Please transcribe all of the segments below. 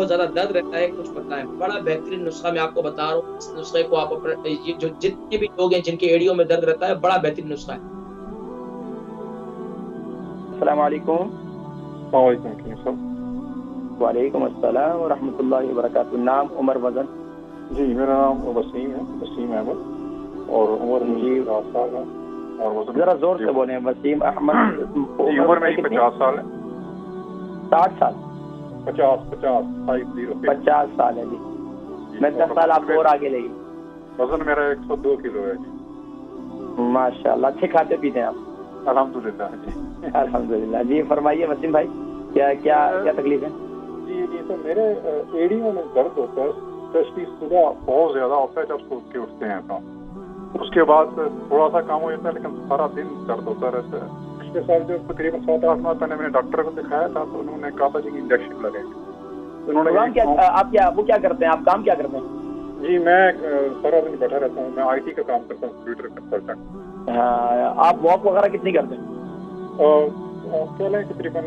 بہت زیادہ درد رہتا ہے کچھ بتائیں. بڑا بہترین نسخہ میں آپ کو بتا رہا ہوں. اس نسخے کو آپ اپنے یہ جو جتنے بھی لوگ ہیں جن کے ایڑیوں میں درد رہتا ہے بڑا بہترین نسخہ ہے. السلام علیکم. السلام علیکم. وعلیکم السلام ورحمۃ اللہ وبرکاتہ. نام عمر وزن؟ جی میرا نام وسیم ہے، وسیم احمد، اور عمر مجھے 50 سال ہے. اور وزن ذرا زور سے بولیں. وسیم احمد. جی عمر میری 50 سال ہے. 60 سال؟ 50 سال ہے جی. میں 10 سال آپ کو اور آگے لے گی. وزن میرا 102 کلو ہے جی. ماشاء اللہ. اچھے کھاتے پیتے ہیں آپ؟ الحمدللہ جی. الحمدللہ. جی فرمائیے وسیم بھائی، کیا کیا کیا تکلیف ہے؟ جی سر میرے ایڑیوں میں درد ہوتا ہے، اسپیشلی صبح بہت زیادہ ہوتا ہے جب سو کے اٹھتے ہیں تو اس کے بعد تھوڑا سا کام ہو جاتا ہے، لیکن سارا دن درد ہوتا رہتا ہے. پچھلے سال جو تقریباً 7-8 ماہ پہلے میں نے ڈاکٹر کو دکھایا تھا تو انہوں نے کہا تھا جی انجیکشن لگے. انہوں نے وہ کیا کرتے ہیں؟ آپ کام کیا کرتے ہیں؟ جی میں سارا دن بیٹھا رہتا ہوں. میں آئی ٹی کا کام کرتا ہوں، کمپیوٹر کنسلٹنٹ. آپ واک وغیرہ کتنی کرتے ہیں؟ کہہ لیں تقریباً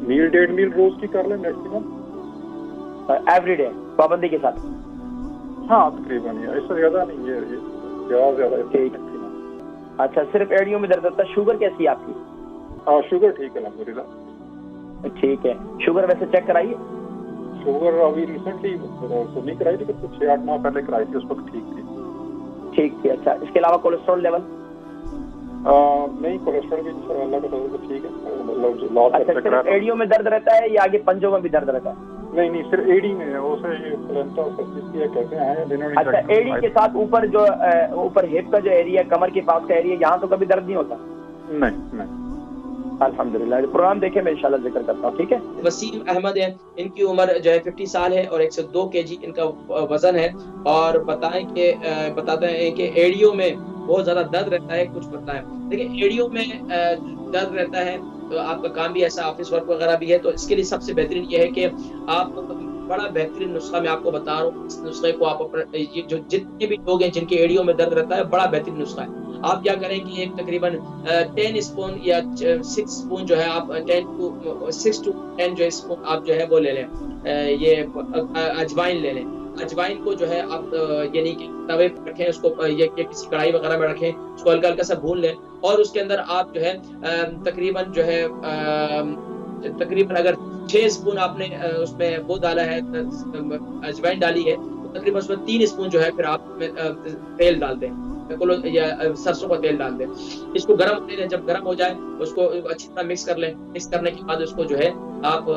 میل 1.5 میل روز کی کر لیں میکسیمم. ایوری ڈے پابندی کے ساتھ؟ ہاں تقریباً اس سے زیادہ نہیں ہے، زیادہ. اچھا صرف ایڑیوں میں درد ہوتا ہے. شوگر کیسی ہے آپ کی؟ شوگر ٹھیک ہے الحمدللہ. ٹھیک ہے. شوگر ویسے چیک کرائیے. شوگر ابھی ریسنٹلی تو نہیں کرائی تھی، کچھ 6-8 ماہ پہلے کرائی تھی، اس وقت ٹھیک تھی. ٹھیک تھی. اچھا اس کے علاوہ کولیسٹرول لیول؟ نہیں کولیسٹرول بھی اللہ کا فضل سے ٹھیک ہے. مطلب صرف ایڑیوں میں درد رہتا ہے یا آگے پنجوں میں بھی درد رہتا ہے؟ نہیں صرف ایڑی میں. اسے پلنٹا سرفیس کہتے ہیں. اچھا ایڑی کے ساتھ اوپر جو اوپر ہپ کا جو ایریا ہے، کمر کے پاس کا ایریا، یہاں تو کبھی درد نہیں ہوتا؟ نہیں. الحمدللہ. پروگرام دیکھیں میں انشاءاللہ ذکر کرتا ہوں. ٹھیک ہے. وسیم احمد ہیں، ان کی عمر جو ہے 50 سال ہے اور 102 kg ان کا وزن ہے. اور بتاتے ہیں کہ ایڑیوں میں بہت زیادہ درد رہتا ہے کچھ بتائیں. دیکھیں ایڑیوں میں درد رہتا ہے تو آپ کا کام بھی ایسا آفس ورک وغیرہ بھی ہے، تو اس کے لیے سب سے بہترین یہ ہے کہ آپ بڑا بہترین نسخہ میں آپ کو بتا رہا ہوں. اس نسخے کو آپ اپنے یہ جو جتنے بھی لوگ ہیں جن کے ایڑیوں میں درد رہتا ہے بڑا بہترین نسخہ ہے. آپ کیا کریں کہ ایک تقریباً 10 اسپون یا 6 اسپون جو ہے آپ 6 to 10 جو اسپون آپ جو ہے وہ لے لیں. یہ اجوائن لے لیں. اجوائن کو جو ہے آپ یعنی کہ توے پہ رکھیں، اس کو یہ کسی کڑھائی وغیرہ میں رکھیں، اس کو ہلکا ہلکا سا بھون لیں، اور اس کے اندر آپ جو ہے تقریباً اگر 6 اسپون آپ نے اس میں وہ ڈالا ہے، اجوائن ڈالی ہے، تو تقریباً اس میں 3 اسپون جو ہے پھر آپ تیل ڈال دیں، یا سرسوں کا تیل ڈال دیں. اس کو گرم ہونے دیں. جب گرم ہو جائے اس کو اچھی طرح مکس کر لیں. مکس کرنے کے بعد اس کو جو ہے آپ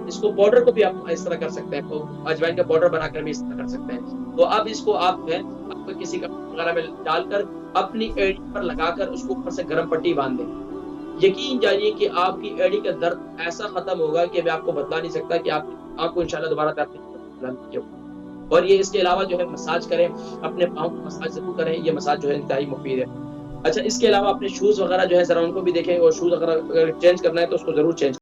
اس کو پاؤڈر کو بھی آپ اس طرح کر سکتے ہیں، اجوائن کا پاؤڈر بنا کر بھی اس طرح کر سکتے ہیں. تو اب اس کو آپ جو ہے آپ کسی کپڑے وغیرہ میں ڈال کر اپنی ایڑی پر لگا کر اس کو اوپر سے گرم پٹی باندھ دیں. یقین جانیے کہ آپ کی ایڑی کا درد ایسا ختم ہوگا کہ میں آپ کو بتا نہیں سکتا کہ آپ کو انشاءاللہ دوبارہ درد. اور یہ اس کے علاوہ جو ہے مساج کریں، اپنے پاؤں کو مساج ضرور کریں. یہ مساج جو ہے انتہائی مفید ہے. اچھا اس کے علاوہ اپنے شوز وغیرہ جو ہے ذرا ان کو بھی دیکھیں، اور شوز اگر چینج کرنا ہے تو اس کو ضرور چینج